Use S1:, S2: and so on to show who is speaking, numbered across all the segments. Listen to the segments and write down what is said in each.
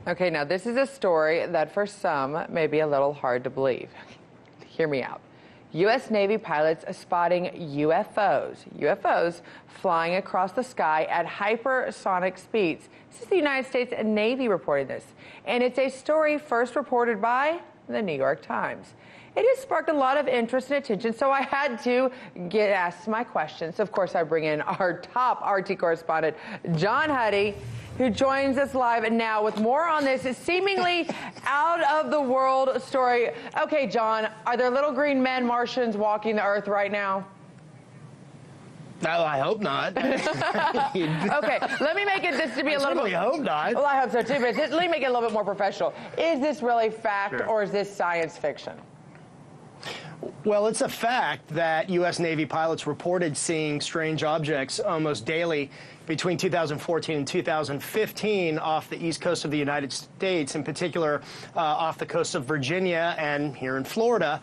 S1: Okay, now this is a story that for some may be a little hard to believe. Hear me out. U.S. Navy pilots are spotting UFOs flying across the sky at hypersonic speeds. This is the United States Navy reporting this, and it's a story first reported by the New York Times. It has sparked a lot of interest and attention, so I had to get asked my questions. Of course, I bring in our top RT correspondent, John Huddy, who joins us live now with more on this seemingly out-of-the-world story. Okay, John, are there little green men, Martians, walking the Earth right now?
S2: No, I hope not.
S1: Okay, let me make it this to be a little bit...
S2: I hope not.
S1: Well, I hope so, too, but let me make it a little bit more professional. Is this really fact, or is this science fiction?
S2: Well, it's a fact that U.S. Navy pilots reported seeing strange objects almost daily between 2014 and 2015 off the east coast of the United States, in particular off the coast of Virginia and here in Florida.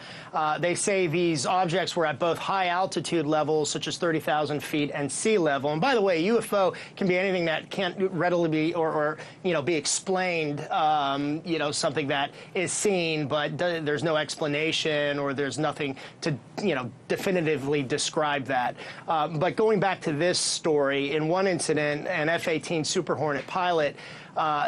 S2: They say these objects were at both high altitude levels, such as 30,000 feet, and sea level. And by the way, UFO can be anything that can't readily be or be explained, something that is seen, but there's no explanation or there's nothing to, definitively describe that. But going back to this story, in one incident, an F-18 Super Hornet pilot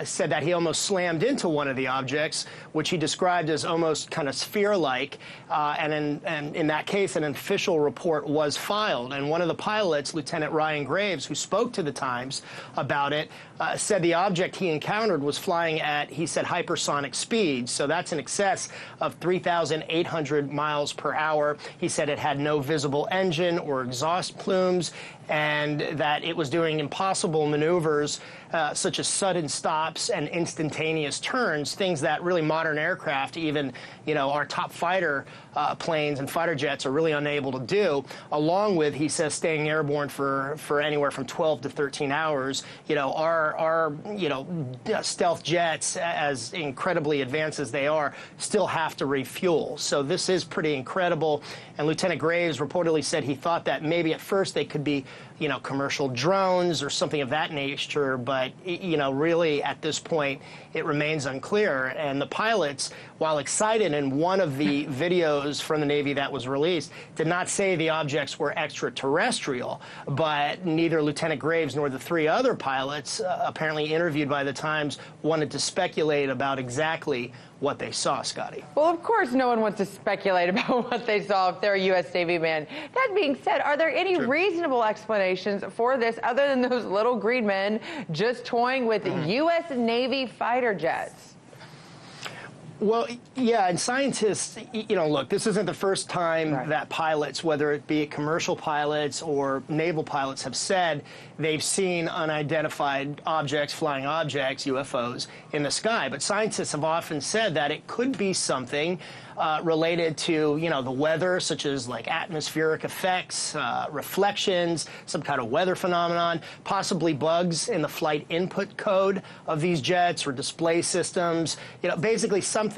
S2: said that he almost slammed into one of the objects, which he described as almost kind of sphere-like. And in that case, an official report was filed. And one of the pilots, Lieutenant Ryan Graves, who spoke to the Times about it, said the object he encountered was flying at, he said, hypersonic speeds. So that's in excess of 3,800 miles per hour. He said it had no visible engine or exhaust plumes, and that it was doing impossible maneuvers such as sudden stops and instantaneous turns, things that really modern aircraft, even our top fighter planes and fighter jets, are really unable to do, along with, he says, staying airborne for anywhere from 12 to 13 hours. Our stealth jets, as incredibly advanced as they are, still have to refuel. So this is pretty incredible. And Lieutenant Graves reportedly said he thought that maybe at first they could be, commercial drones or something of that nature, but, really at this point, it remains unclear. And the pilots, while excited in one of the videos from the Navy that was released, did not say the objects were extraterrestrial. But neither Lieutenant Graves nor the three other pilots, apparently interviewed by the Times, wanted to speculate about exactly what they saw, Scotty.
S1: Well, of course, no one wants to speculate about what they saw if they're a U.S. Navy man. That being said, are there any reasonable explanations for this other than those little green men just toying with U.S. Navy fighter jets?
S2: Well, yeah, and scientists, look, this isn't the first time that pilots, whether it be commercial pilots or naval pilots, have said they've seen unidentified objects, flying objects, UFOs, in the sky. But scientists have often said that it could be something related to, the weather, such as like atmospheric effects, reflections, some kind of weather phenomenon, possibly bugs in the flight input code of these jets or display systems, basically something,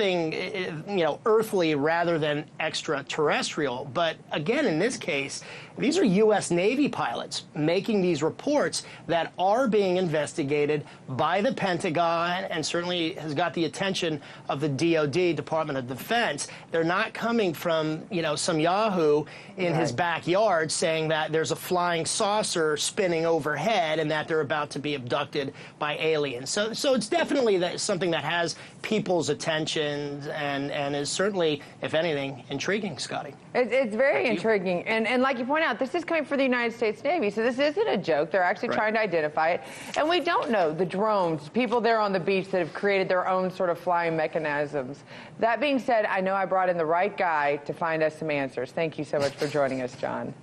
S2: earthly rather than extraterrestrial. But again, in this case, these are U.S. Navy pilots making these reports that are being investigated by the Pentagon and certainly has got the attention of the DoD, Department of Defense. They're not coming from, some yahoo in his backyard saying that there's a flying saucer spinning overhead and that they're about to be abducted by aliens. So it's definitely something that has people's attention and is certainly, if anything, intriguing, Scotty.
S1: It's very intriguing. And like you point out, this is coming from the United States Navy, so this isn't a joke. They're actually trying to identify it. And we don't know the drones, people there on the beach that have created their own sort of flying mechanisms. That being said, I know I brought in the right guy to find us some answers. Thank you so much for joining us, John.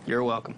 S2: You're welcome.